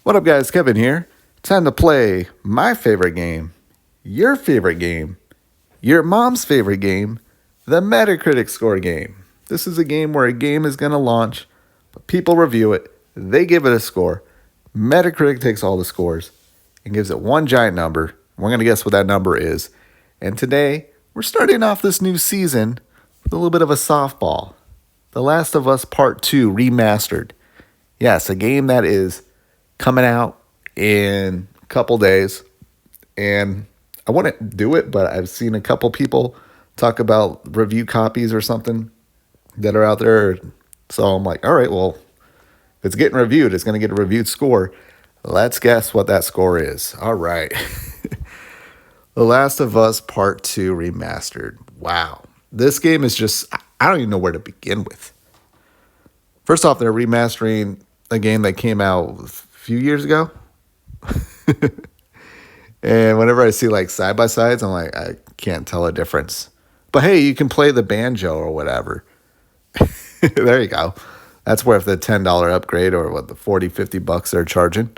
What up, guys? Kevin here. Time to play my favorite game, your favorite game, your mom's favorite game, the Metacritic score game. This is a game where a game is going to launch, but people review it, they give it a score. Metacritic takes all the scores and gives it one giant number. We're going to guess what that number is. And today, we're starting off this new season with a little bit of a softball. The Last of Us Part 2 Remastered. Yes, a game that is coming out in a couple days, and I wouldn't do it, but I've seen a couple people talk about review copies or something that are out there. So I'm like, all right, well, if it's getting reviewed, it's going to get a reviewed score. Let's guess what that score is. All right. The Last of Us Part 2 Remastered. Wow. This game is just, I don't even know where to begin with. First off, they're remastering a game that came out a few years ago. And whenever I see like side by sides, I'm like, I can't tell a difference. But hey, you can play the banjo or whatever. There you go. That's worth the $10 upgrade, or what, the 40, $50 they're charging.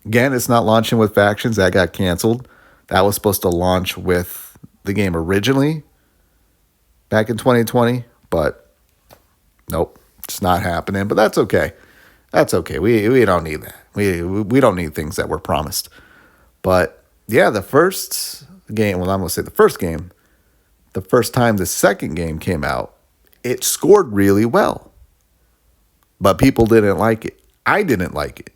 Again, it's not launching with factions. That got canceled. That was supposed to launch with the game originally back in 2020, but nope, it's not happening. But that's okay. That's okay. We don't need that. We don't need things that were promised. But yeah, the first game, well, I'm going to say the first game, the first time the second game came out, it scored really well. But people didn't like it. I didn't like it.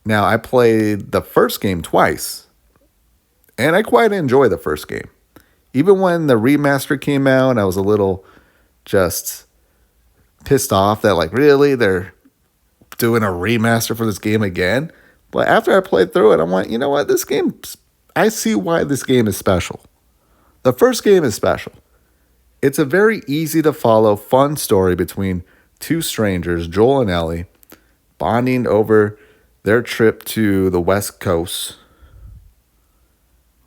Now, I played the first game twice, and I quite enjoy the first game. Even when the remaster came out, I was a little just pissed off that, like, really, they're doing a remaster for this game again. But after I played through it, I'm like, you know what? This game, I see why this game is special. The first game is special. It's a very easy to follow, fun story between two strangers, Joel and Ellie, bonding over their trip to the West Coast,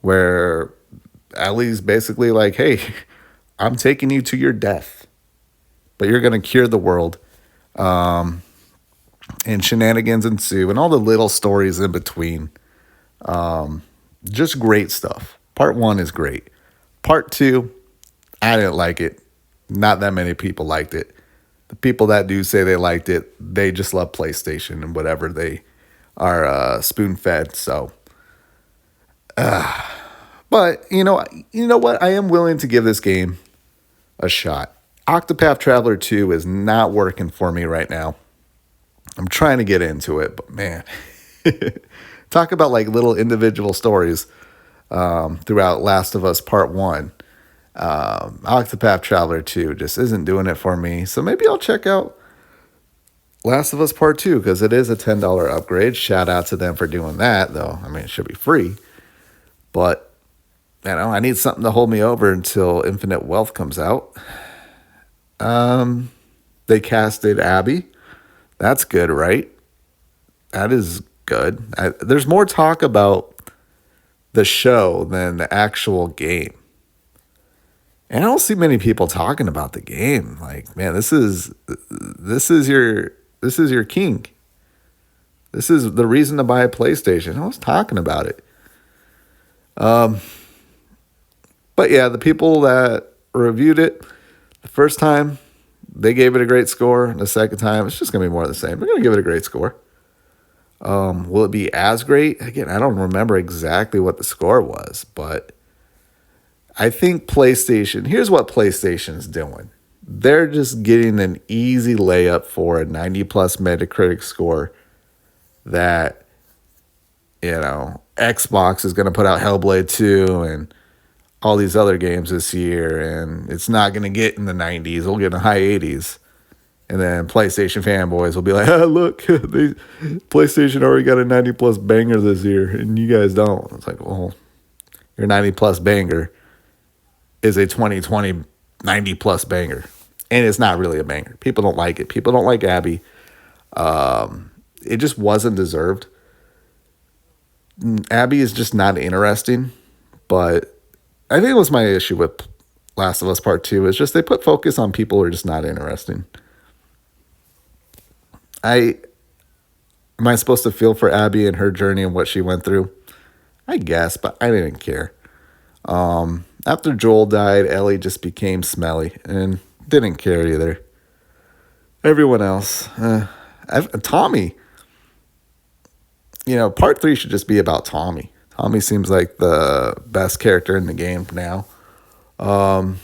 where Ellie's basically like, hey, I'm taking you to your death, but you're going to cure the world. And shenanigans ensue, and all the little stories in between. Just great stuff. Part 1 is great. Part 2, I didn't like it. Not that many people liked it. The people that do say they liked it, they just love PlayStation and whatever they are spoon-fed. So, but you know what? I am willing to give this game a shot. Octopath Traveler 2 is not working for me right now. I'm trying to get into it, but man, talk about like little individual stories throughout Last of Us Part 1. Octopath Traveler 2 just isn't doing it for me. So maybe I'll check out Last of Us Part 2 because it is a $10 upgrade. Shout out to them for doing that, though. I mean, it should be free. But, you know, I need something to hold me over until Infinite Wealth comes out. They casted Abby. That's good, right? That is good. There's more talk about the show than the actual game. And I don't see many people talking about the game. Like, man, this is your king. This is the reason to buy a PlayStation. I was talking about it. But yeah, the people that reviewed it the first time, they gave it a great score. The second time, it's just going to be more of the same. They're going to give it a great score. Will it be as great? Again, I don't remember exactly what the score was, but I think PlayStation, here's what PlayStation's doing. They're just getting an easy layup for a 90 plus Metacritic score that, you know, Xbox is going to put out Hellblade 2 and all these other games this year, and it's not going to get in the 90s. It'll get in the high 80s. And then PlayStation fanboys will be like, oh, look, PlayStation already got a 90 plus banger this year, and you guys don't. It's like, well, your 90 plus banger is a 2020 90 plus banger. And it's not really a banger. People don't like it. People don't like Abby. It just wasn't deserved. Abby is just not interesting. But I think it was my issue with Last of Us Part 2. It's just they put focus on people who are just not interesting. I am I supposed to feel for Abby and her journey and what she went through? I guess, but I didn't care. After Joel died, Ellie just became smelly and didn't care either. Everyone else, Tommy, part three should just be about Tommy. Tommy seems like the best character in the game now. But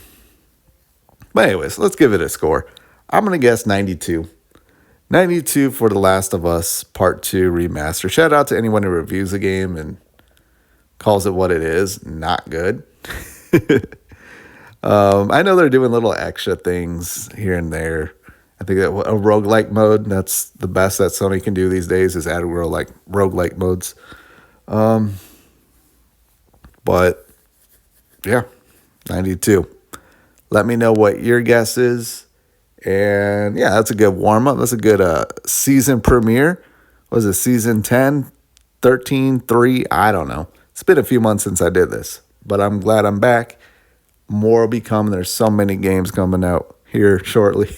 anyways, let's give it a score. I'm going to guess 92. 92 for The Last of Us Part 2 Remaster. Shout out to anyone who reviews the game and calls it what it is. Not good. I know they're doing little extra things here and there. I think that a roguelike mode, that's the best that Sony can do these days, is add roguelike modes. But yeah, 92. Let me know what your guess is. And yeah, that's a good warm-up. That's a good season premiere. Was it season 10, 13, 3? I don't know. It's been a few months since I did this, but I'm glad I'm back. More will be coming. There's so many games coming out here shortly.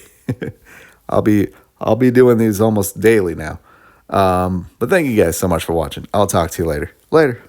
I'll be doing these almost daily now. But thank you guys so much for watching. I'll talk to you later. Later.